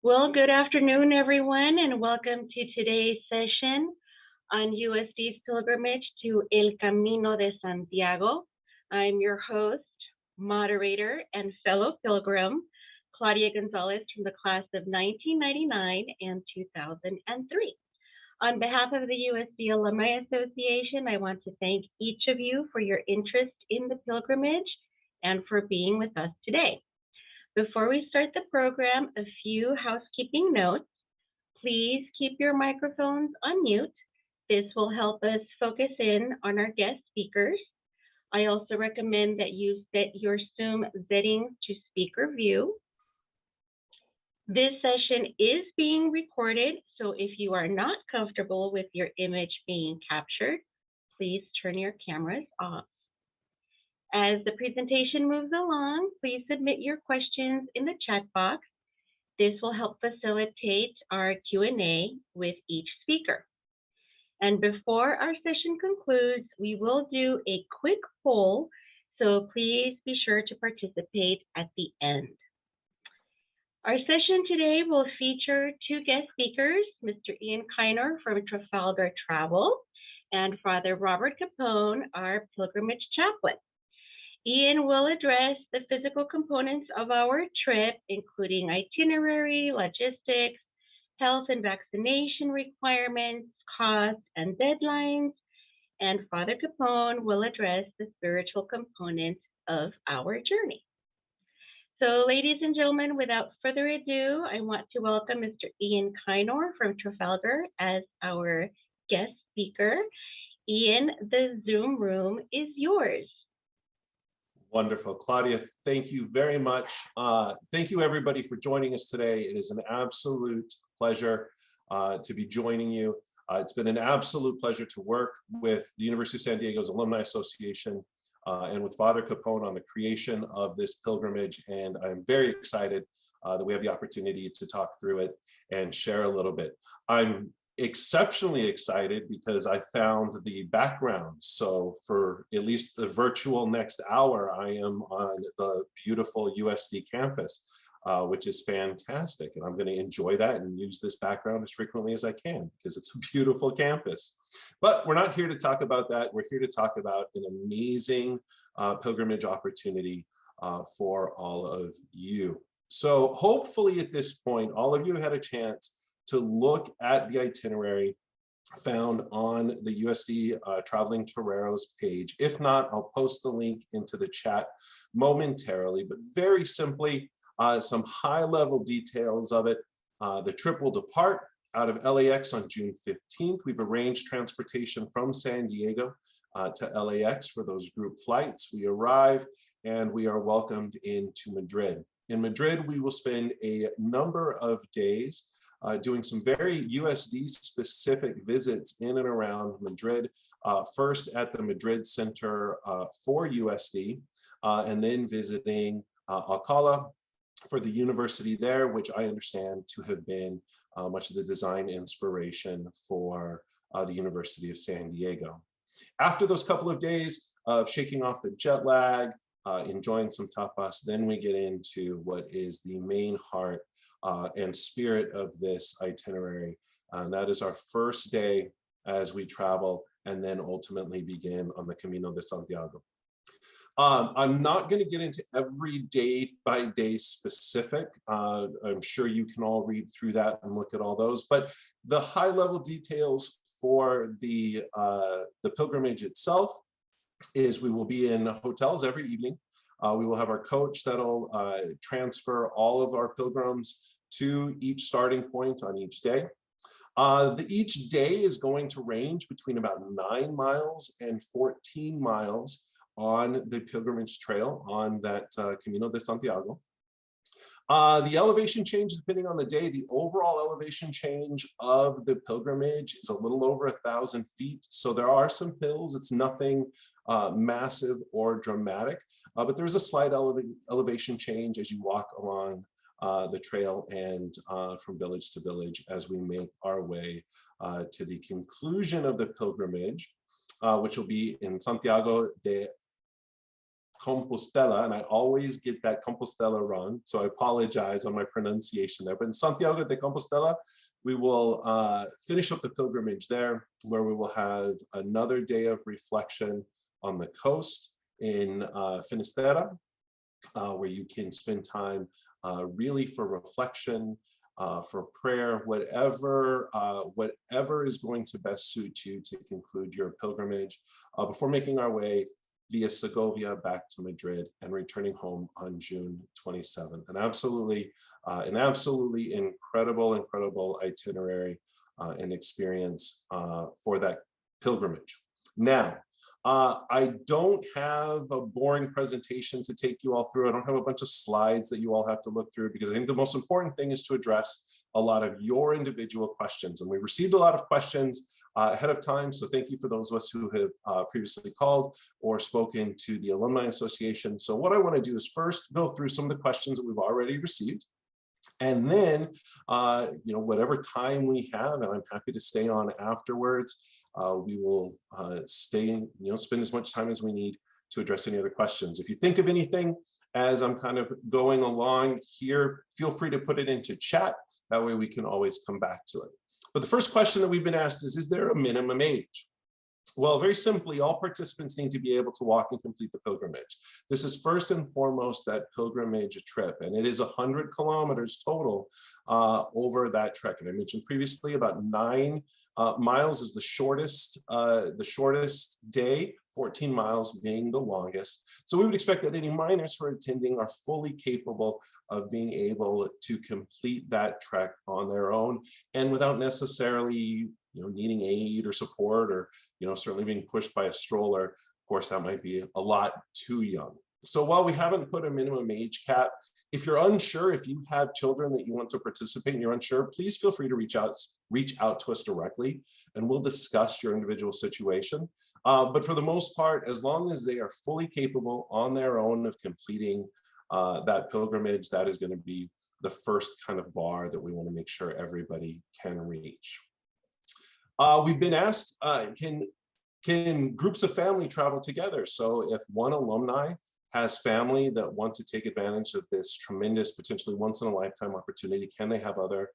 Well, good afternoon, everyone, and welcome to today's session on USD's pilgrimage to El Camino de Santiago. I'm your host, moderator, and fellow pilgrim, Claudia Gonzalez from the class of 1999 and 2003. On behalf of the USD Alumni Association, I want to thank each of you for your interest in the pilgrimage and for being with us today. Before we start the program, a few housekeeping notes. Please keep your microphones on mute. This will help us focus in on our guest speakers. I also recommend that you set your Zoom settings to speaker view. This session is being recorded, so if you are not comfortable with your image being captured, please turn your cameras off. As the presentation moves along, please submit your questions in the chat box. This will help facilitate our Q&A with each speaker. And before our session concludes, we will do a quick poll, so please be sure to participate at the end. Our session today will feature two guest speakers, Mr. Ian Kynor from Trafalgar Travel and Father Robert Capone, our pilgrimage chaplain. Ian will address the physical components of our trip, including itinerary, logistics, health and vaccination requirements, costs, and deadlines. And Father Capone will address the spiritual component of our journey. So, ladies and gentlemen, without further ado, I want to welcome Mr. Ian Kynor from Trafalgar as our guest speaker. Ian, the Zoom room is yours. Wonderful. Claudia, thank you very much. Thank you, everybody, for joining us today. It is an absolute pleasure to be joining you. It's been an absolute pleasure to work with the University of San Diego's Alumni Association and with Father Capone on the creation of this pilgrimage. And I'm very excited that we have the opportunity to talk through it and share a little bit. I'm exceptionally excited because I found the background. So for at least the virtual next hour, I am on the beautiful USD campus, which is fantastic. And I'm going to enjoy that and use this background as frequently as I can because it's a beautiful campus. But we're not here to talk about that. We're here to talk about an amazing pilgrimage opportunity for all of you. So hopefully at this point, all of you have had a chance to look at the itinerary found on the USD Traveling Toreros page. If not, I'll post the link into the chat momentarily, but very simply, some high-level details of it. The trip will depart out of LAX on June 15th. We've arranged transportation from San Diego to LAX for those group flights. We arrive and we are welcomed into Madrid. In Madrid, we will spend a number of days doing some very USD-specific visits in and around Madrid, first at the Madrid Center for USD, and then visiting Alcalá for the university there, which I understand to have been much of the design inspiration for the University of San Diego. After those couple of days of shaking off the jet lag, enjoying some tapas, then we get into what is the main heart and spirit of this itinerary. That is our first day as we travel and then ultimately begin on the Camino de Santiago. I'm not going to get into every day-by-day specific. I'm sure you can all read through that and look at all those, but the high-level details for the pilgrimage itself is we will be in hotels every evening. We will have our coach that'll transfer all of our pilgrims to each starting point on each day. Each day is going to range between about 9 miles and 14 miles on the pilgrimage trail on that Camino de Santiago. The elevation change, depending on the day, the overall elevation change of the pilgrimage is a little over 1,000 feet. So there are some hills. It's nothing massive or dramatic, but there's a slight elevation change as you walk along the trail and from village to village as we make our way to the conclusion of the pilgrimage, which will be in Santiago de Compostela, and I always get that Compostela wrong, so I apologize on my pronunciation there. But in Santiago de Compostela, we will finish up the pilgrimage there, where we will have another day of reflection on the coast in Finisterre, where you can spend time really for reflection, for prayer, whatever is going to best suit you to conclude your pilgrimage, before making our way via Segovia back to Madrid and returning home on June 27th. An absolutely incredible itinerary and experience for that pilgrimage. Now, I don't have a boring presentation to take you all through. I don't have a bunch of slides that you all have to look through, because I think the most important thing is to address a lot of your individual questions. And we received a lot of questions ahead of time. So thank you for those of us who have previously called or spoken to the Alumni Association. So what I want to do is first go through some of the questions that we've already received. And then, whatever time we have, and I'm happy to stay on afterwards, we will spend as much time as we need to address any other questions. If you think of anything as I'm kind of going along here, feel free to put it into chat. That way we can always come back to it. But the first question that we've been asked is there a minimum age? Well, very simply, all participants need to be able to walk and complete the pilgrimage. This is first and foremost that pilgrimage trip, and it is 100 kilometers total over that trek. And I mentioned previously about 9 miles is the shortest day, 14 miles being the longest. So we would expect that any minors who are attending are fully capable of being able to complete that trek on their own, and without necessarily needing aid or support, or certainly being pushed by a stroller. Of course, that might be a lot too young. So while we haven't put a minimum age cap, if you're unsure, if you have children that you want to participate and you're unsure, please feel free to reach out to us directly, and we'll discuss your individual situation. But for the most part, as long as they are fully capable on their own of completing that pilgrimage, that is going to be the first kind of bar that we want to make sure everybody can reach. We've been asked, can groups of family travel together? So if one alumni has family that want to take advantage of this tremendous, potentially once in a lifetime opportunity, can they have other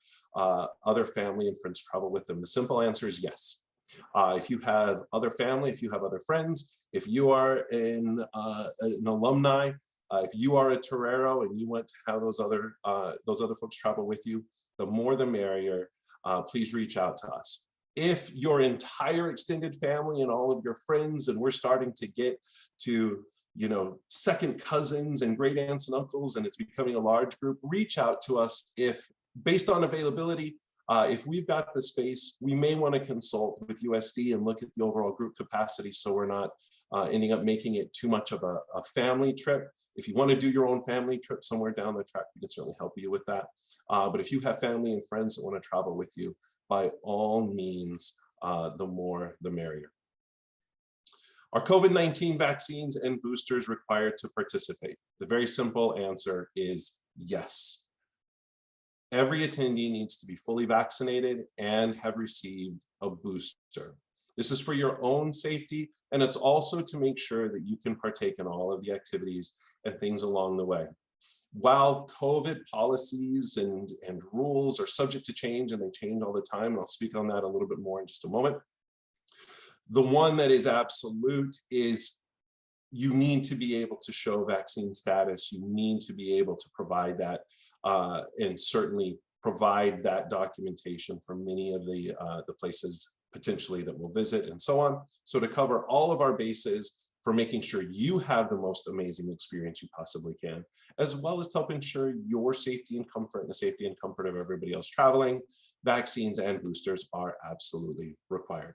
family and friends travel with them? The simple answer is yes. If you have other family, if you have other friends, if you are an alumni, if you are a torero and you want to have those other folks travel with you, the more the merrier. Please reach out to us. If your entire extended family and all of your friends, and we're starting to get to second cousins and great aunts and uncles, and it's becoming a large group, reach out to us. If based on availability, if we've got the space, we may want to consult with USD and look at the overall group capacity, so we're not ending up making it too much of a family trip. If you want to do your own family trip somewhere down the track, we can certainly help you with that. But if you have family and friends that want to travel with you, by all means, the more the merrier. Are COVID-19 vaccines and boosters required to participate? The very simple answer is yes. Every attendee needs to be fully vaccinated and have received a booster. This is for your own safety, and it's also to make sure that you can partake in all of the activities and things along the way. While COVID policies and rules are subject to change, and they change all the time, and I'll speak on that a little bit more in just a moment, the one that is absolute is you need to be able to show vaccine status. You need to be able to provide that, and certainly provide that documentation from many of the places potentially that we'll visit and so on. So to cover all of our bases for making sure you have the most amazing experience you possibly can, as well as to help ensure your safety and comfort and the safety and comfort of everybody else traveling, vaccines and boosters are absolutely required.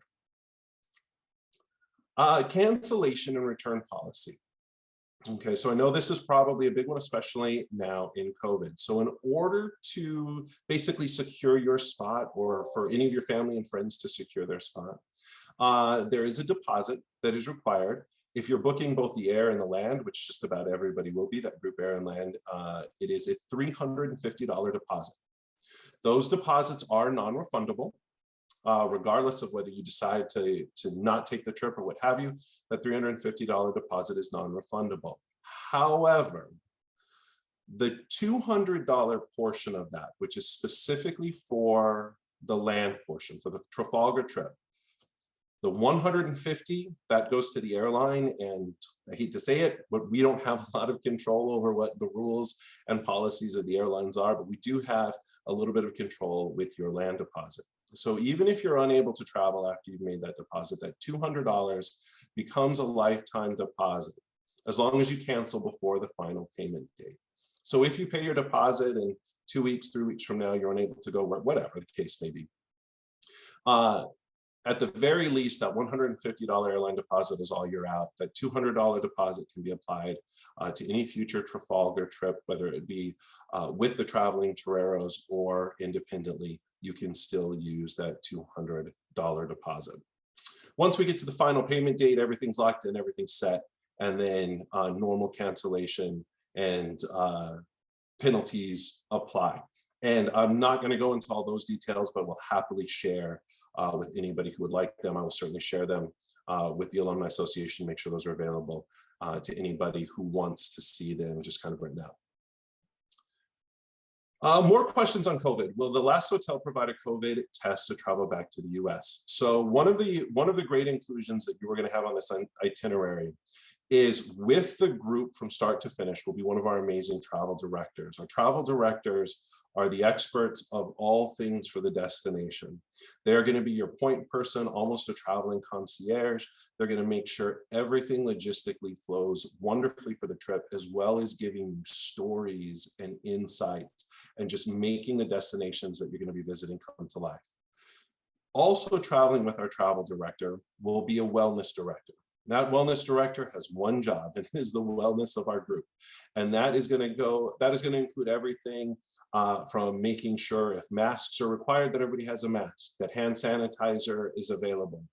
Cancellation and return policy. Okay, so I know this is probably a big one, especially now in COVID. So in order to basically secure your spot, or for any of your family and friends to secure their spot, there is a deposit that is required. If you're booking both the air and the land, which just about everybody will be, that group air and land, it is a $350 deposit. Those deposits are non-refundable. Regardless of whether you decide to not take the trip or what have you, that $350 deposit is non-refundable. However, the $200 portion of that, which is specifically for the land portion, for the Trafalgar trip, the $150, that goes to the airline, and I hate to say it, but we don't have a lot of control over what the rules and policies of the airlines are, but we do have a little bit of control with your land deposit. So even if you're unable to travel after you've made that deposit, that $200 becomes a lifetime deposit, as long as you cancel before the final payment date. So if you pay your deposit and 2 weeks, 3 weeks from now, you're unable to go, whatever the case may be, at the very least, that $150 airline deposit is all you're out. That $200 deposit can be applied to any future Trafalgar trip, whether it be with the traveling toreros or independently. You can still use that $200 deposit. Once we get to the final payment date, everything's locked in, everything's set, and then normal cancellation and penalties apply. And I'm not going to go into all those details, but we'll happily share with anybody who would like them. I will certainly share them with the Alumni Association, make sure those are available to anybody who wants to see them just kind of right now. More questions on COVID. Will the last hotel provide a COVID test to travel back to the US? So one of the great inclusions that you were going to have on this itinerary is with the group from start to finish will be one of our amazing travel directors. Our travel directors are the experts of all things for the destination. They're going to be your point person, almost a traveling concierge. They're going to make sure everything logistically flows wonderfully for the trip, as well as giving you stories and insights and just making the destinations that you're going to be visiting come to life. Also traveling with our travel director will be a wellness director. That wellness director has one job, and it is the wellness of our group. And that is going to include everything from making sure if masks are required, that everybody has a mask, that hand sanitizer is available,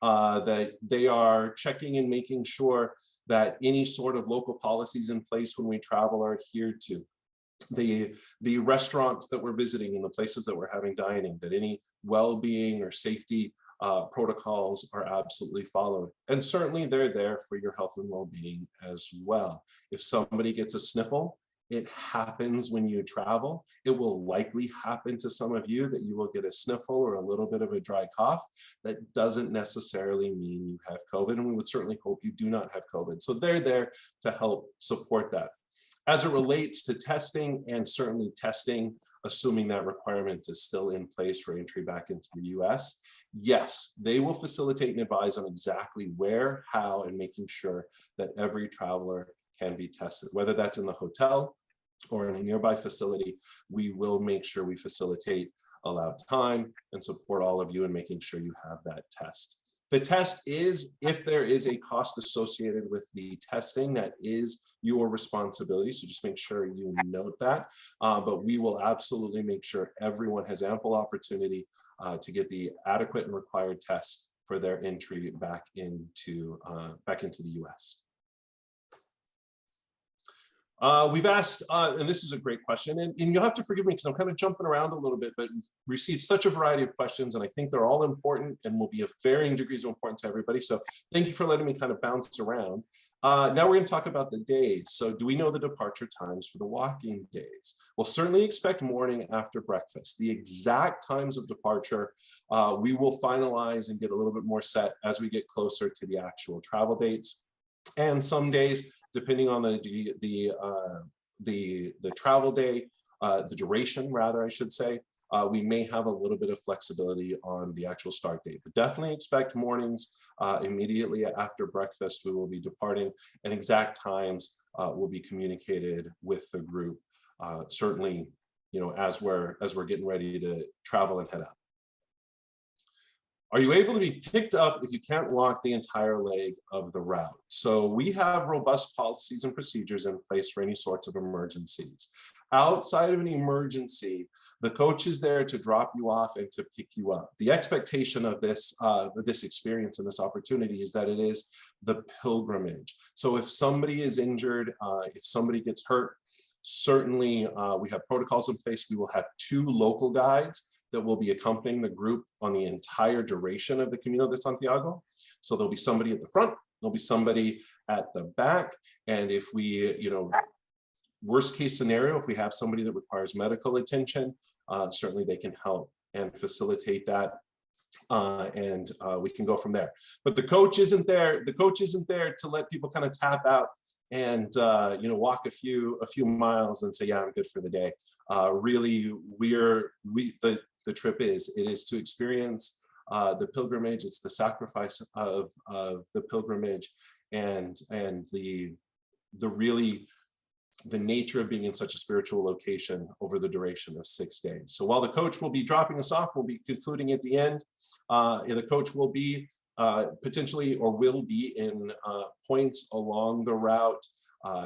that they are checking and making sure that any sort of local policies in place when we travel are adhered to. The restaurants that we're visiting and the places that we're having dining, that any well-being or safety protocols are absolutely followed. And certainly they're there for your health and well-being as well. If somebody gets a sniffle, it happens when you travel. It will likely happen to some of you that you will get a sniffle or a little bit of a dry cough. That doesn't necessarily mean you have COVID, and we would certainly hope you do not have COVID. So they're there to help support that. As it relates to testing, and certainly testing, assuming that requirement is still in place for entry back into the US, yes, they will facilitate and advise on exactly where, how, and making sure that every traveler can be tested. Whether that's in the hotel or in a nearby facility, we will make sure we facilitate, allow time, and support all of you in making sure you have that test. The test is, if there is a cost associated with the testing, that is your responsibility. So just make sure you note that. But we will absolutely make sure everyone has ample opportunity to get the adequate and required test for their entry back into the US. We've asked, and this is a great question, and you'll have to forgive me because I'm kind of jumping around a little bit, but we've received such a variety of questions, and I think they're all important and will be of varying degrees of importance to everybody. So thank you for letting me kind of bounce around. Now we're going to talk about the days. So do we know the departure times for the walking days? We'll certainly expect morning after breakfast. The exact times of departure, we will finalize and get a little bit more set as we get closer to the actual travel dates. And some days, depending on the travel day, the duration rather, I should say, we may have a little bit of flexibility on the actual start date. But definitely expect mornings. Immediately after breakfast, we will be departing, and exact times will be communicated with the group. Certainly, as we're getting ready to travel and head out. Are you able to be picked up if you can't walk the entire leg of the route? So we have robust policies and procedures in place for any sorts of emergencies. Outside of an emergency, the coach is there to drop you off and to pick you up. The expectation of this experience and this opportunity is that it is the pilgrimage. So if somebody is injured, if somebody gets hurt, certainly we have protocols in place. We will have 2 local guides that will be accompanying the group on the entire duration of the Camino de Santiago. So there'll be somebody at the front There'll be somebody at the back. And if we, worst case scenario, if we have somebody that requires medical attention, certainly they can help and facilitate that. And we can go from there. But the coach isn't there. The coach isn't there to let people kind of tap out and walk a few miles and say, yeah, I'm good for the day. Really, the trip is to experience the pilgrimage. It's the sacrifice of the pilgrimage, and the nature of being in such a spiritual location over the duration of 6 days. So while the coach will be dropping us off, we'll be concluding at the end. The coach will be potentially, or will be, in points along the route.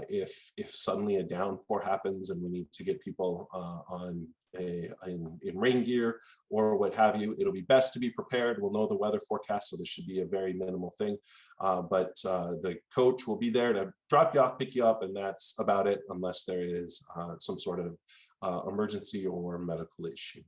If suddenly a downpour happens and we need to get people in rain gear or what have you, it'll be best to be prepared. We'll know the weather forecast, so this should be a very minimal thing. But the coach will be there to drop you off, pick you up, and that's about it, unless there is some sort of emergency or medical issue.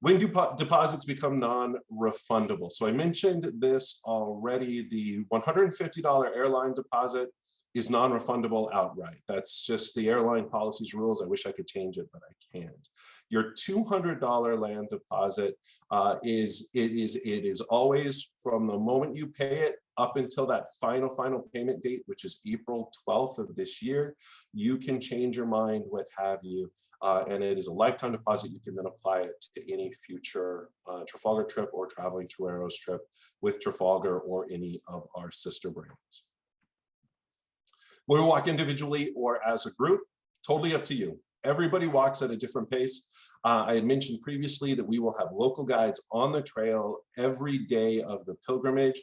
When do deposits become non-refundable? So I mentioned this already. The $150 airline deposit is non-refundable outright. That's just the airline policy's rules. I wish I could change it, but I can't. Your $200 land deposit is always from the moment you pay it up until that final payment date, which is April 12th of this year. You can change your mind, what have you. And it is a lifetime deposit. You can then apply it to any future Trafalgar trip or traveling to Eros trip with Trafalgar or any of our sister brands. Will we walk individually or as a group? Totally up to you. Everybody walks at a different pace. I had mentioned previously that we will have local guides on the trail every day of the pilgrimage.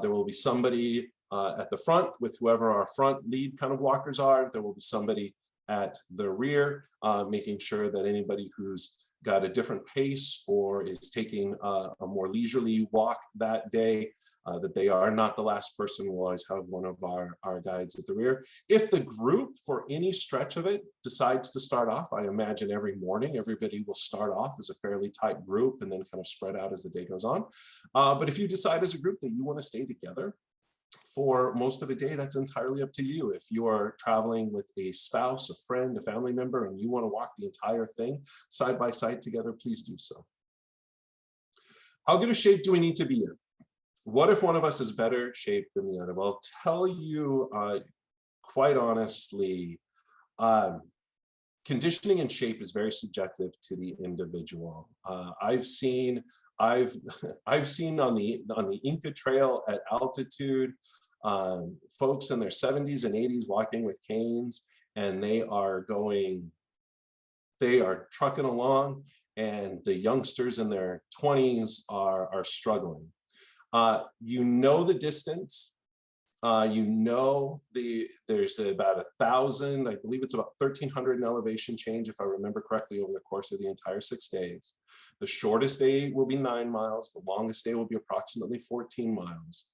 There will be somebody at the front with whoever our front lead kind of walkers are. There will be somebody at the rear, making sure that anybody who's got a different pace or is taking a more leisurely walk that day, that they are not the last person. We'll always have one of our guides at the rear. If the group, for any stretch of it, decides to start off, I imagine every morning everybody will start off as a fairly tight group and then kind of spread out as the day goes on. But if you decide as a group that you want to stay together for most of the day, that's entirely up to you. If you are traveling with a spouse, a friend, a family member, and you want to walk the entire thing side by side together, please do so. How good a shape do we need to be in? What if one of us is better shaped than the other? Well, I'll tell you quite honestly, conditioning and shape is very subjective to the individual. I've seen on the Inca Trail at altitude, folks in their 70s and 80s walking with canes, and they are trucking along, and the youngsters in their 20s are struggling. You know the distance. There's about 1,000, I believe it's about 1,300 in elevation change, if I remember correctly, over the course of the entire 6 days. The shortest day will be 9 miles. The longest day will be approximately 14 miles.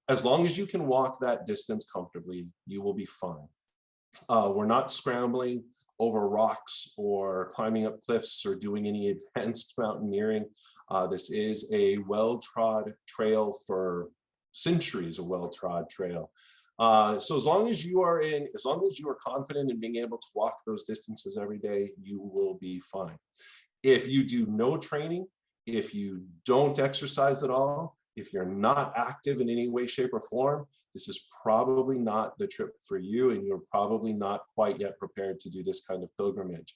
As long as you can walk that distance comfortably, you will be fine. We're not scrambling over rocks or climbing up cliffs or doing any advanced mountaineering. This is a well-trod trail for centuries, a well-trod trail. So as long as you are confident in being able to walk those distances every day, you will be fine. If you do no training, if you don't exercise at all, if you're not active in any way, shape, or form, this is probably not the trip for you, and you're probably not quite yet prepared to do this kind of pilgrimage.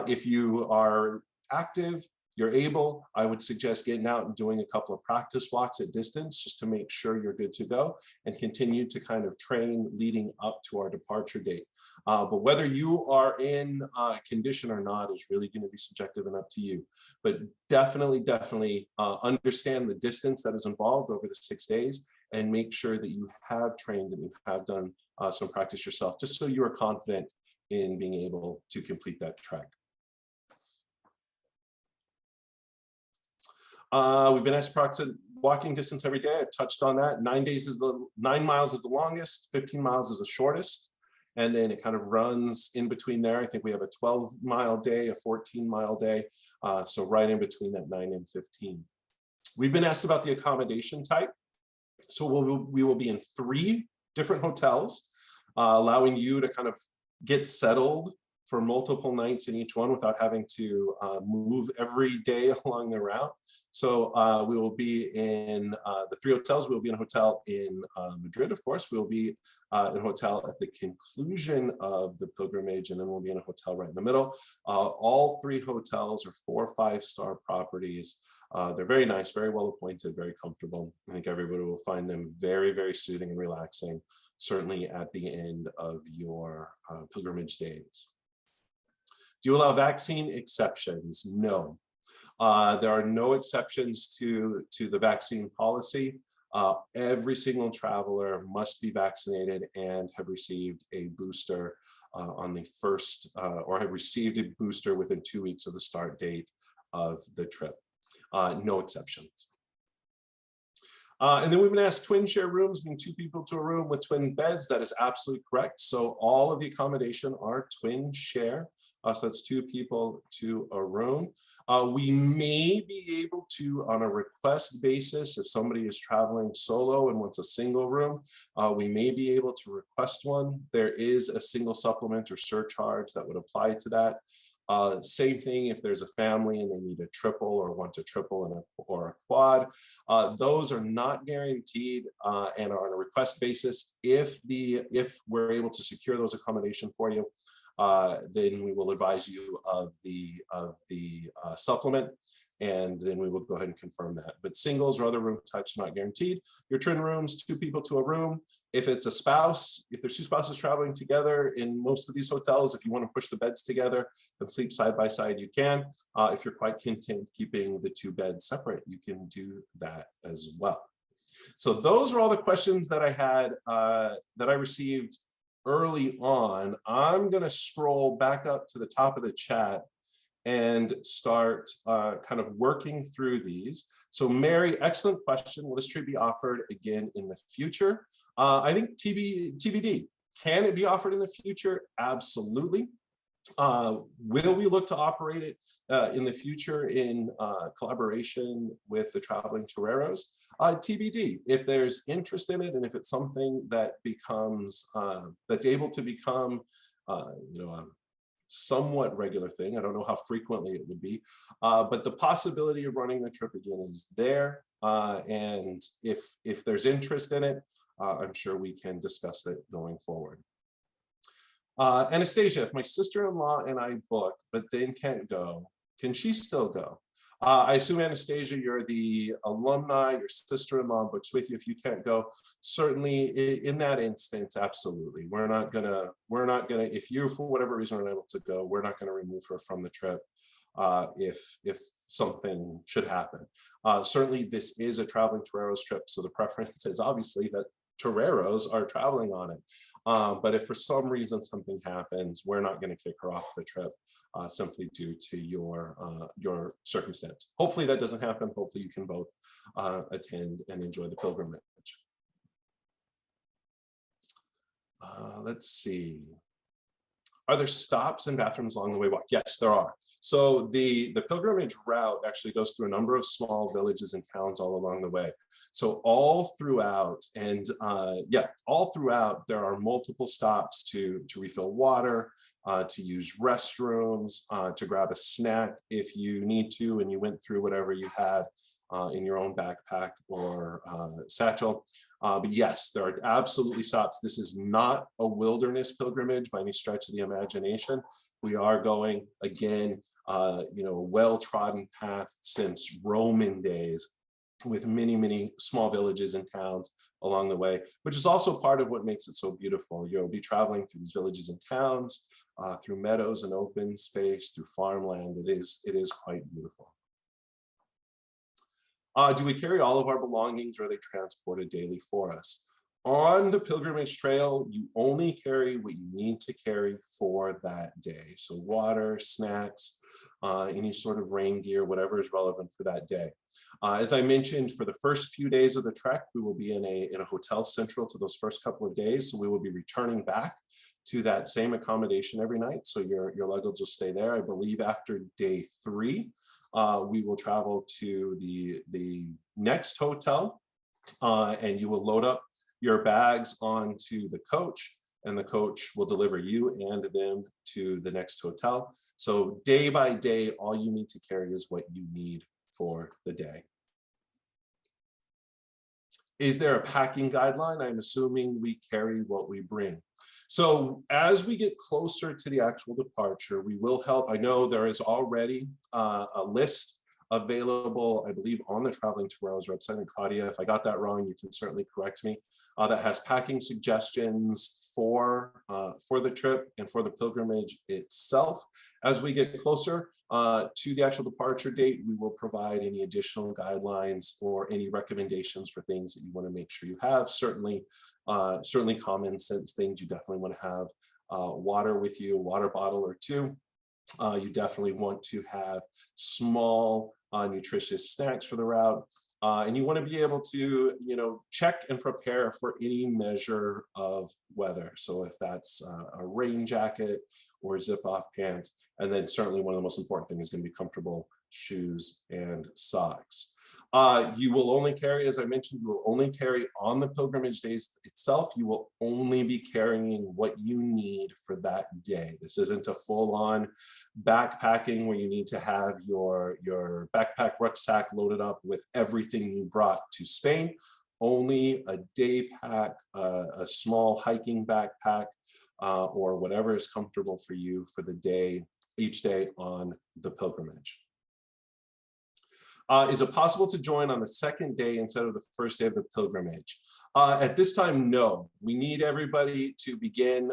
If you are active, you're able, I would suggest getting out and doing a couple of practice walks at distance just to make sure you're good to go, and continue to kind of train leading up to our departure date. But whether you are in condition or not is really going to be subjective and up to you. But definitely understand the distance that is involved over the 6 days, and make sure that you have trained and you have done some practice yourself, just so you are confident in being able to complete that trek. We've been asked approximate walking distance every day. I've touched on that. 9 miles is the longest, 15 miles is the shortest. And then it kind of runs in between there. I think we have a 12-mile day, a 14-mile day. So right in between that 9 and 15. We've been asked about the accommodation type. So we will be in 3 different hotels, allowing you to kind of get settled for multiple nights in each one without having to move every day along the route. So we will be in the 3 hotels. We'll be in a hotel in Madrid, of course. We'll be in a hotel at the conclusion of the pilgrimage, and then we'll be in a hotel right in the middle. All 3 hotels are 4- or 5-star properties. They're very nice, very well appointed, very comfortable. I think everybody will find them very, very soothing and relaxing, certainly at the end of your pilgrimage days. Do you allow vaccine exceptions? No. There are no exceptions to the vaccine policy. Every single traveler must be vaccinated and have received a booster on the first, or have received a booster within 2 weeks of the start date of the trip. No exceptions. And then we've been asked twin share rooms, meaning 2 people to a room with twin beds. That is absolutely correct. So all of the accommodation are twin share. So that's 2 people to a room. We may be able to, on a request basis, if somebody is traveling solo and wants a single room, we may be able to request one. There is a single supplement or surcharge that would apply to that. Same thing if there's a family and they need a triple or want a triple or a quad. Those are not guaranteed and are on a request basis. If we're able to secure those accommodation for you, then we will advise you of the supplement, and then we will go ahead and confirm that. But singles or other room types not guaranteed. Your twin rooms, 2 people to a room. If it's a spouse, if there's 2 spouses traveling together in most of these hotels, if you want to push the beds together and sleep side by side, you can. If you're quite content keeping the 2 beds separate, you can do that as well. So those are all the questions that I had, that I received early on. I'm going to scroll back up to the top of the chat and start kind of working through these. So Mary, excellent question. Will this trip be offered again in the future? I think TBD. Can it be offered in the future? Absolutely. Will we look to operate it in the future in collaboration with the traveling toreros? TBD. If there's interest in it and if it's something that becomes, that's able to become, you know, a somewhat regular thing. I don't know how frequently it would be, but the possibility of running the trip again is there. And if there's interest in it, I'm sure we can discuss that going forward. Anastasia, if my sister-in-law and I book, but then can't go, can she still go? I assume, Anastasia, you're the alumni, your sister-in-law books with you. If you can't go, certainly in that instance, absolutely. We're not gonna, if you, for whatever reason, are unable to go, we're not gonna remove her from the trip if something should happen. Certainly, this is a traveling toreros trip, so the preference is obviously that toreros are traveling on it. But if for some reason something happens, we're not going to kick her off the trip simply due to your circumstance. Hopefully that doesn't happen. Hopefully you can both attend and enjoy the pilgrimage. Let's see. Are there stops and bathrooms along the way walk? Yes, there are. So the pilgrimage route actually goes through a number of small villages and towns all along the way. So all throughout, and all throughout, there are multiple stops to refill water, to use restrooms, to grab a snack if you need to, and you went through whatever you had in your own backpack or satchel. But yes, there are absolutely stops. This is not a wilderness pilgrimage by any stretch of the imagination. We are going, again, you know, a well-trodden path since Roman days, with many, many small villages and towns along the way, which is also part of what makes it so beautiful. You'll be traveling through these villages and towns, through meadows and open space, through farmland. It is quite beautiful. Do we carry all of our belongings, or are they transported daily for us? On the pilgrimage trail, you only carry what you need to carry for that day. So water, snacks, any sort of rain gear, whatever is relevant for that day. As I mentioned, for the first few days of the trek, we will be in a hotel central to those first couple of days. So we will be returning back to that same accommodation every night. So your luggage will stay there. I believe after day 3, we will travel to the next hotel and you will load up your bags onto the coach, and the coach will deliver you and them to the next hotel. So day by day, all you need to carry is what you need for the day. Is there a packing guideline? I'm assuming we carry what we bring. So as we get closer to the actual departure, we will help. I know there is already a list available, I believe, on the Traveling 2 Hours website. And Claudia, if I got that wrong, you can certainly correct me. That has packing suggestions for the trip and for the pilgrimage itself. As we get closer to the actual departure date, we will provide any additional guidelines or any recommendations for things that you want to make sure you have. Certainly common sense things. You definitely want to have water with you, a water bottle or two. You definitely want to have small nutritious snacks for the route. And you want to be able to, check and prepare for any measure of weather. So if that's a rain jacket or zip off pants, and then certainly one of the most important things is going to be comfortable shoes and socks. You will only carry, as I mentioned, you will only carry on the pilgrimage days itself. You will only be carrying what you need for that day. This isn't a full-on backpacking where you need to have your backpack rucksack loaded up with everything you brought to Spain. Only a day pack, a small hiking backpack, or whatever is comfortable for you for the day, each day on the pilgrimage. Is it possible to join on the second day instead of the first day of the pilgrimage? At this time, no. We need everybody to begin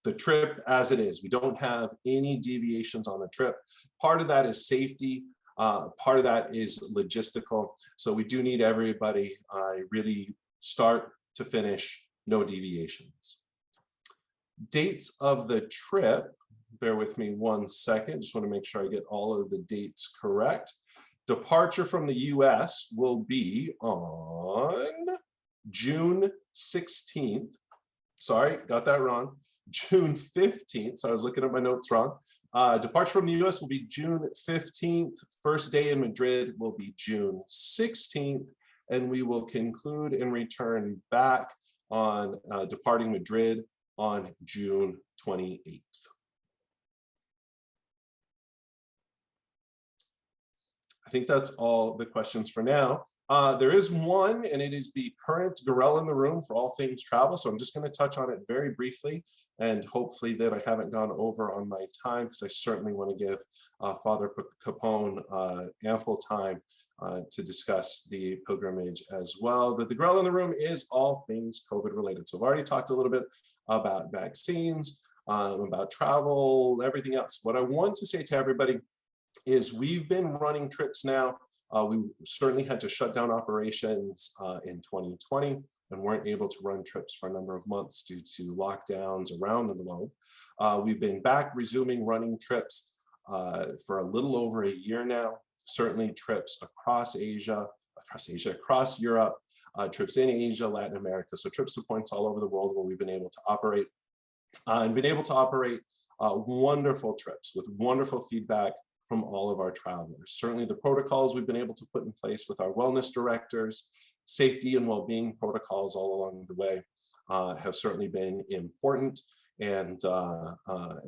the trip as it is. We don't have any deviations on the trip. Part of that is safety. Part of that is logistical. So we do need everybody really start to finish, no deviations. Dates of the trip. Bear with me 1 second. Just want to make sure I get all of the dates correct. Departure from the US will be on June 16th. Sorry, got that wrong. June 15th. So I was looking at my notes wrong. Departure from the US will be June 15th. First day in Madrid will be June 16th. And we will conclude and return back on departing Madrid on June 28th. I think that's all the questions for now. There is one, and it is the current gorilla in the room for all things travel. So I'm just going to touch on it very briefly, and hopefully that I haven't gone over on my time, because I certainly want to give Father Capone ample time to discuss the pilgrimage as well. The gorilla in the room is all things COVID related. So I've already talked a little bit about vaccines, about travel, everything else. What I want to say to everybody is we've been running trips now. We certainly had to shut down operations in 2020 and weren't able to run trips for a number of months due to lockdowns around the globe. We've been back resuming running trips for a little over a year now. Certainly trips across Asia, across Europe, trips in Asia, Latin America. So trips to points all over the world where we've been able to operate and been able to operate wonderful trips with wonderful feedback from all of our travelers. Certainly the protocols we've been able to put in place with our wellness directors, safety and well-being protocols all along the way have certainly been important, and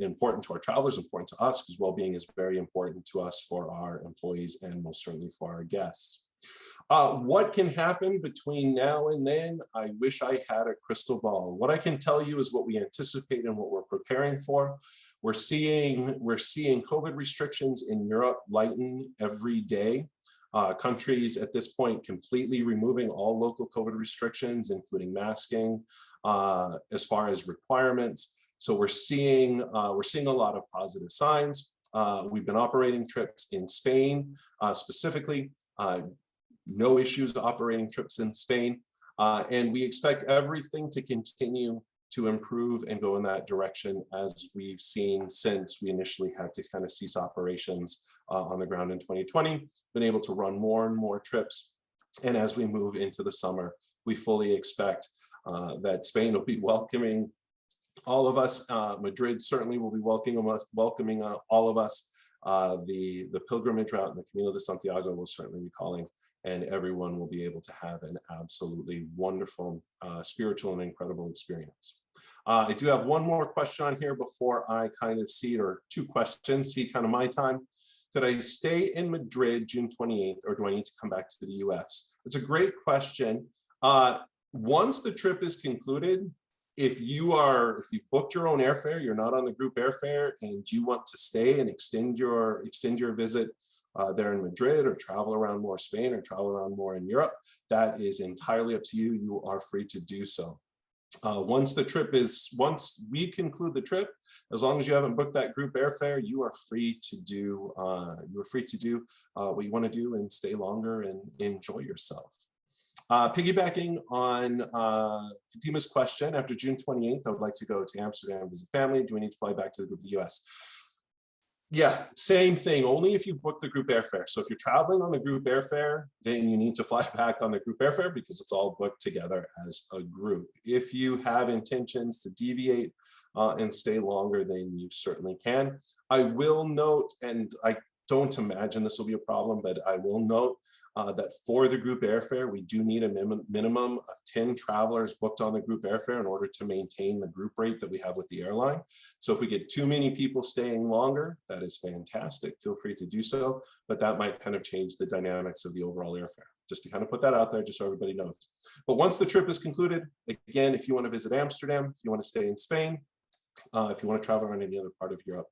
important to our travelers, important to us, because well-being is very important to us for our employees and most certainly for our guests. What can happen between now and then? I wish I had a crystal ball. What I can tell you is what we anticipate and what we're preparing for. We're seeing COVID restrictions in Europe lighten every day. Countries at this point completely removing all local COVID restrictions, including masking, as far as requirements. So we're seeing a lot of positive signs. We've been operating trips in Spain, specifically. No issues operating trips in Spain. And we expect everything to continue to improve and go in that direction, as we've seen since we initially had to kind of cease operations on the ground in 2020, been able to run more and more trips. And as we move into the summer, we fully expect that Spain will be welcoming all of us. Madrid certainly will be welcoming all of us. The pilgrimage route and the Camino de Santiago will certainly be calling and everyone will be able to have an absolutely wonderful, spiritual and incredible experience. I do have one more question on here before I kind of cede, or two questions, cede kind of my time. Could I stay in Madrid June 28th, or do I need to come back to the US? It's a great question. Once the trip is concluded, if you've booked your own airfare, you're not on the group airfare, and you want to stay and extend your visit there in Madrid, or travel around more Spain, or travel around more in Europe, that is entirely up to you. You are free to do so. Once we conclude the trip, as long as you haven't booked that group airfare, you are free to do what you want to do and stay longer and enjoy yourself. Piggybacking on Fatima's question, after June 28th, I would like to go to Amsterdam, visit family. Do we need to fly back to the group of the US? Yeah, same thing, only if you book the group airfare. So if you're traveling on the group airfare, then you need to fly back on the group airfare because it's all booked together as a group. If you have intentions to deviate and stay longer, then you certainly can. I will note, and I don't imagine this will be a problem, but I will note that for the group airfare, we do need a minimum of 10 travelers booked on the group airfare in order to maintain the group rate that we have with the airline. So if we get too many people staying longer, that is fantastic. Feel free to do so, but that might kind of change the dynamics of the overall airfare. Just to kind of put that out there, just so everybody knows. But once the trip is concluded, again, if you want to visit Amsterdam, if you want to stay in Spain, if you want to travel around any other part of Europe,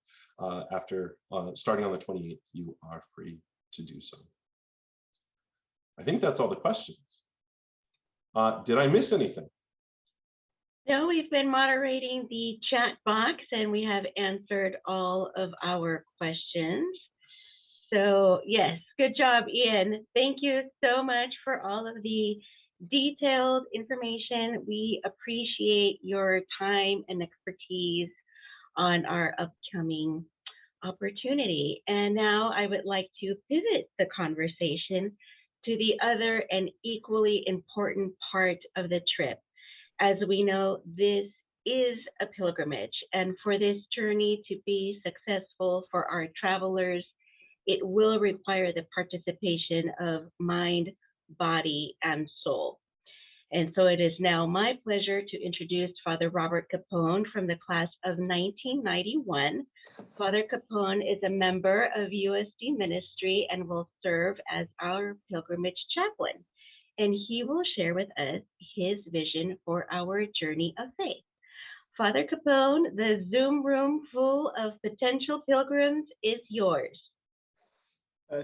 after starting on the 28th, you are free to do so. I think that's all the questions. Did I miss anything? No, we've been moderating the chat box and we have answered all of our questions. So yes, good job, Ian. Thank you so much for all of the detailed information. We appreciate your time and expertise on our upcoming opportunity. And now I would like to pivot the conversation to the other and equally important part of the trip. As we know, this is a pilgrimage, and for this journey to be successful for our travelers, it will require the participation of mind, body, and soul. And so it is now my pleasure to introduce Father Robert Capone from the class of 1991. Father Capone is a member of USD Ministry and will serve as our pilgrimage chaplain. And he will share with us his vision for our journey of faith. Father Capone, the Zoom room full of potential pilgrims is yours.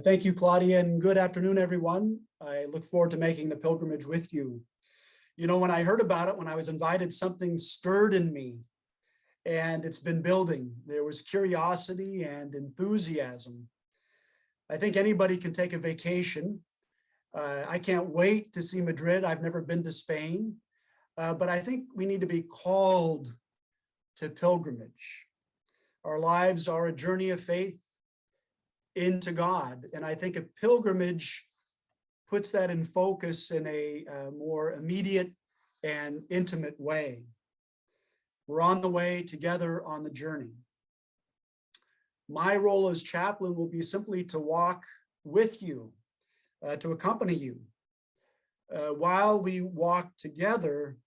Thank you, Claudia, and good afternoon, everyone. I look forward to making the pilgrimage with you. You know, when I heard about it, when I was invited, something stirred in me, and it's been building. There was curiosity and enthusiasm. I think anybody can take a vacation. I can't wait to see Madrid. I've never been to Spain, but I think we need to be called to pilgrimage. Our lives are a journey of faith into God, and I think a pilgrimage puts that in focus in a more immediate and intimate way. We're on the way together on the journey. My role as chaplain will be simply to walk with you, to accompany you. While we walk together,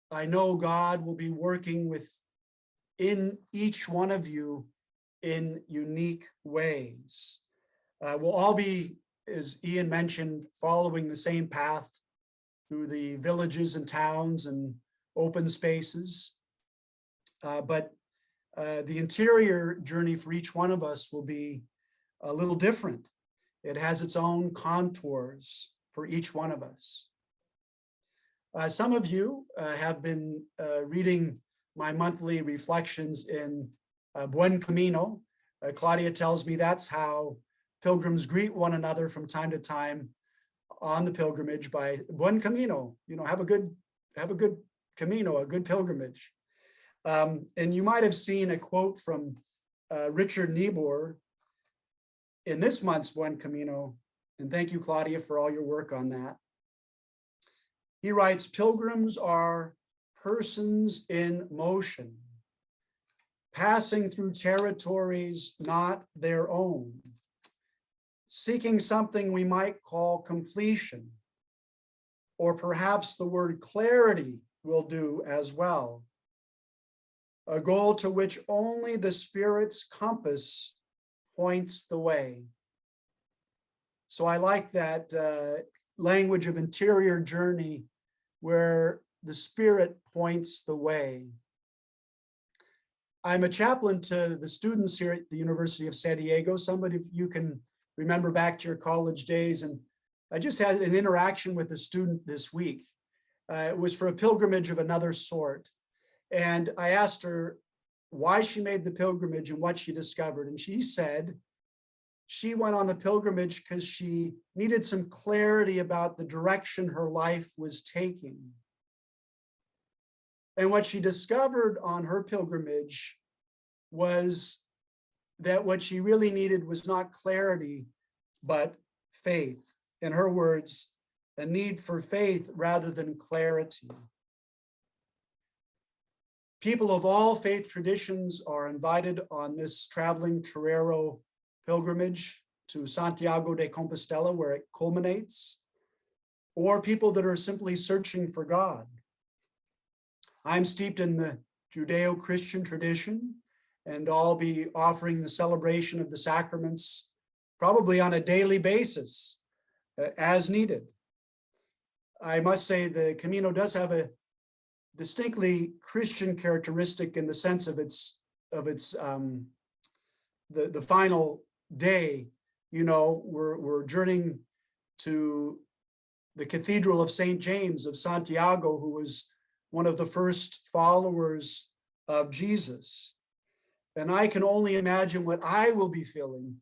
I know God will be working within each one of you in unique ways. We'll all be, as Ian mentioned, following the same path through the villages and towns and open spaces. But the interior journey for each one of us will be a little different. It has its own contours for each one of us. Some of you have been reading my monthly reflections in Buen Camino. Claudia tells me that's how pilgrims greet one another from time to time on the pilgrimage, by Buen Camino. You know, have a good Camino, a good pilgrimage. And you might have seen a quote from Richard Niebuhr in this month's Buen Camino, and thank you, Claudia, for all your work on that. He writes, "Pilgrims are persons in motion, passing through territories not their own, seeking something we might call completion, or perhaps the word clarity will do as well. A goal to which only the Spirit's compass points the way. So I like that language of interior journey where the Spirit points the way. I'm a chaplain to the students here at the University of San Diego. Somebody, if you can remember back to your college days, and I just had an interaction with a student this week. It was for a pilgrimage of another sort. And I asked her why she made the pilgrimage and what she discovered. And she said she went on the pilgrimage because she needed some clarity about the direction her life was taking. And what she discovered on her pilgrimage was that what she really needed was not clarity, but faith. In her words, a need for faith rather than clarity. People of all faith traditions are invited on this traveling torero pilgrimage to Santiago de Compostela, where it culminates, or people that are simply searching for God. I'm steeped in the Judeo-Christian tradition, and I'll be offering the celebration of the sacraments probably on a daily basis as needed. I must say the Camino does have a distinctly Christian characteristic in the sense of the final day. You know, we're journeying to the Cathedral of St. James of Santiago, who was one of the first followers of Jesus. And I can only imagine what I will be feeling,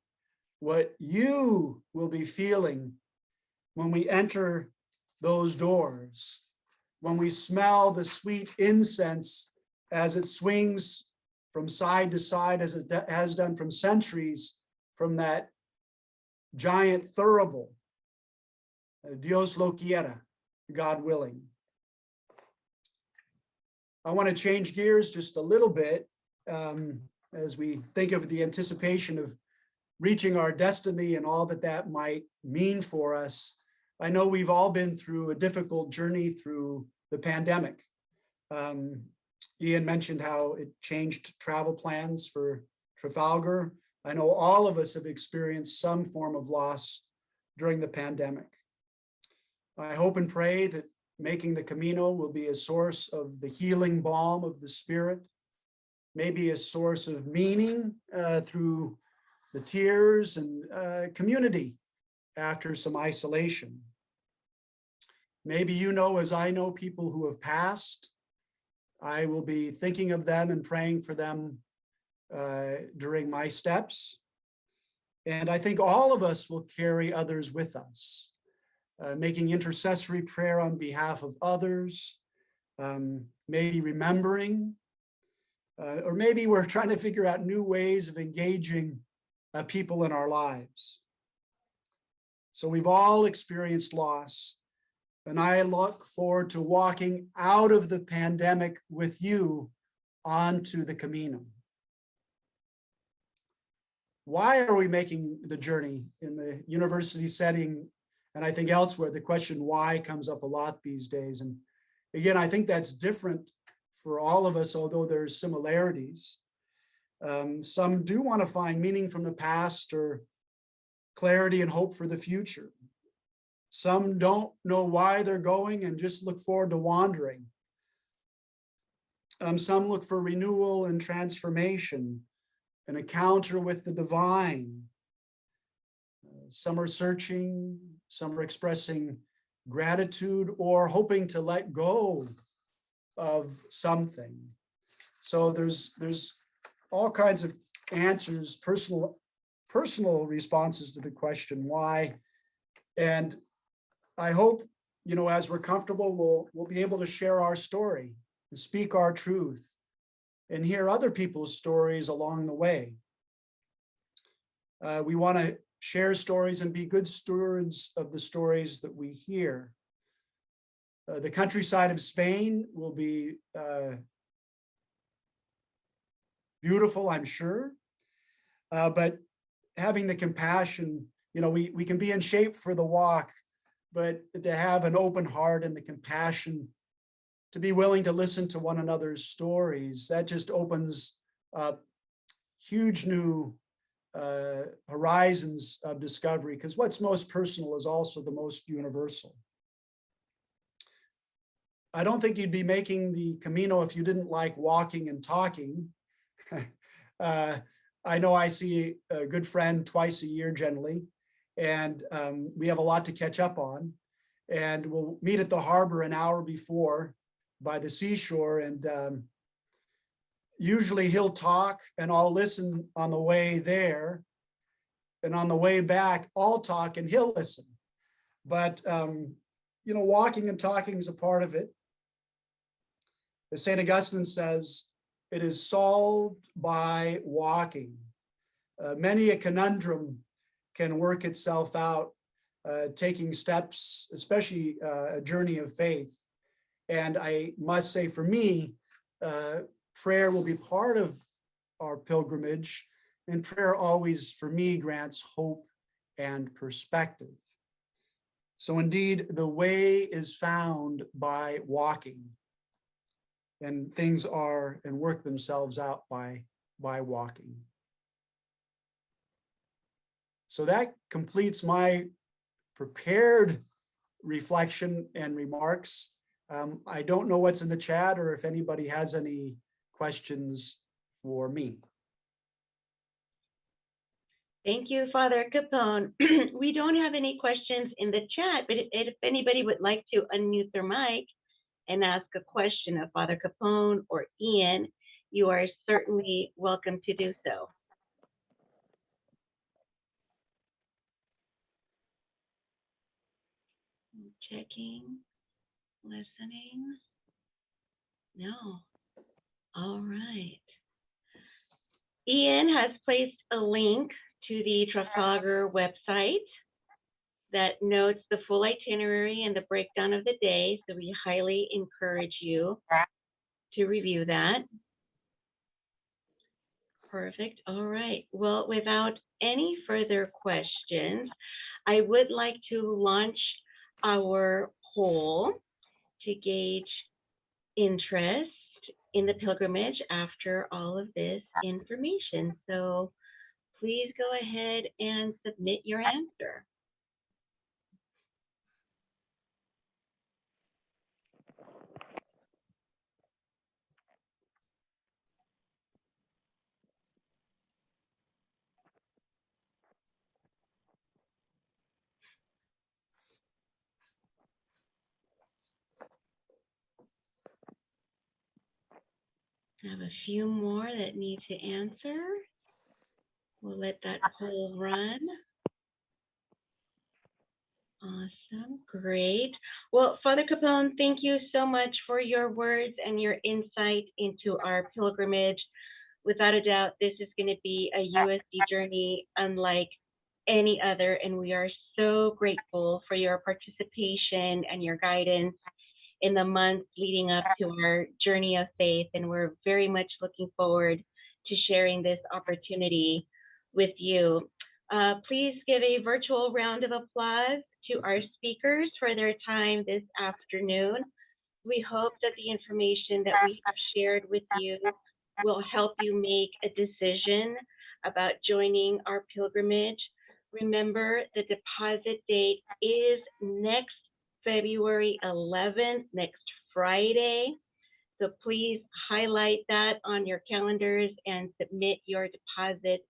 what you will be feeling when we enter those doors, when we smell the sweet incense as it swings from side to side, as it has done from centuries, from that giant thurible, Dios lo quiera, God willing. I want to change gears just a little bit as we think of the anticipation of reaching our destiny and all that that might mean for us. I know we've all been through a difficult journey through the pandemic. Ian mentioned how it changed travel plans for Trafalgar. I know all of us have experienced some form of loss during the pandemic. I hope and pray that making the Camino will be a source of the healing balm of the Spirit, maybe a source of meaning through the tears and community after some isolation. Maybe you know, as I know, people who have passed. I will be thinking of them and praying for them during my steps. And I think all of us will carry others with us, making intercessory prayer on behalf of others, maybe remembering, or maybe we're trying to figure out new ways of engaging people in our lives. So we've all experienced loss, and I look forward to walking out of the pandemic with you onto the Camino. Why are we making the journey in the university setting? And I think elsewhere, the question why comes up a lot these days. And again, I think that's different for all of us, although there's similarities. Some do want to find meaning from the past or clarity and hope for the future. Some don't know why they're going and just look forward to wandering. Some look for renewal and transformation, an encounter with the divine. Some are searching, some are expressing gratitude or hoping to let go of something. So there's all kinds of answers, personal responses to the question why. And I hope, you know, as we're comfortable, we'll be able to share our story and speak our truth and hear other people's stories along the way. We want to share stories and be good stewards of the stories that we hear. The countryside of Spain will be beautiful, I'm sure, but having the compassion You know, we can be in shape for the walk, but to have an open heart and the compassion to be willing to listen to one another's stories, that just opens up huge new horizons of discovery, because what's most personal is also the most universal. I don't think you'd be making the Camino if you didn't like walking and talking. I know I see a good friend twice a year generally, and we have a lot to catch up on. And we'll meet at the harbor an hour before by the seashore, and usually he'll talk and I'll listen on the way there. And on the way back, I'll talk and he'll listen. But, you know, walking and talking is a part of it. As St. Augustine says, it is solved by walking. Many a conundrum can work itself out, taking steps, especially a journey of faith. And I must say, for me, prayer will be part of our pilgrimage, and prayer always, for me, grants hope and perspective. So indeed, the way is found by walking, and things are and work themselves out by walking. So that completes my prepared reflection and remarks. I don't know what's in the chat or if anybody has any questions for me. Thank you, Father Capone. We don't have any questions in the chat, but if anybody would like to unmute their mic and ask a question of Father Capone or Ian, you are certainly welcome to do so. Checking, listening. No. All right. Ian has placed a link to the Trafalgar website that notes the full itinerary and the breakdown of the day. So we highly encourage you to review that. Perfect. All right. Well, without any further questions, I would like to launch our poll to gauge interest in the pilgrimage after all of this information. So please go ahead and submit your answer. I have a few more that need to answer. We'll let that poll run. Awesome, great. Well, Father Capone, thank you so much for your words and your insight into our pilgrimage. Without a doubt, this is going to be a USD journey unlike any other, and we are so grateful for your participation and your guidance in the months leading up to our journey of faith, and we're very much looking forward to sharing this opportunity with you. Please give a virtual round of applause to our speakers for their time this afternoon. We hope that the information that we have shared with you will help you make a decision about joining our pilgrimage. Remember, the deposit date is next February 11th, next Friday. So please highlight that on your calendars and submit your deposit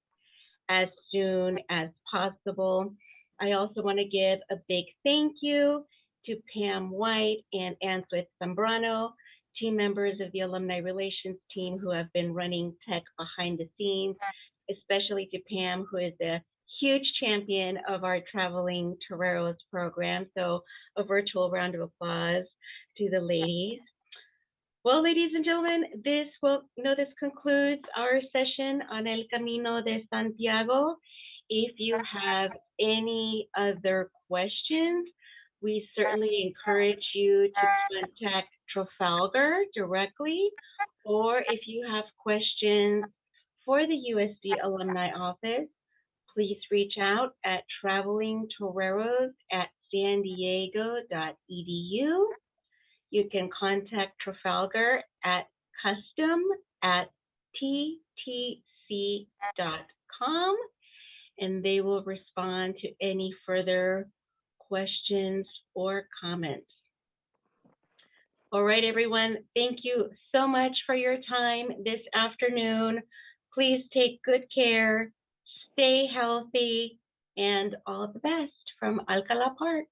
as soon as possible. I also want to give a big thank you to Pam White and Answith Zambrano, team members of the Alumni Relations team who have been running tech behind the scenes, especially to Pam, who is a huge champion of our Traveling Toreros program. So a virtual round of applause to the ladies. Well, ladies and gentlemen, this concludes our session on El Camino de Santiago. If you have any other questions, we certainly encourage you to contact Trafalgar directly, or if you have questions for the USD Alumni Office, please reach out at travelingtoreros@sandiego.edu. You can contact Trafalgar at custom@ttc.com, and they will respond to any further questions or comments. All right, everyone, thank you so much for your time this afternoon. Please take good care, stay healthy, and all the best from Alcala Park.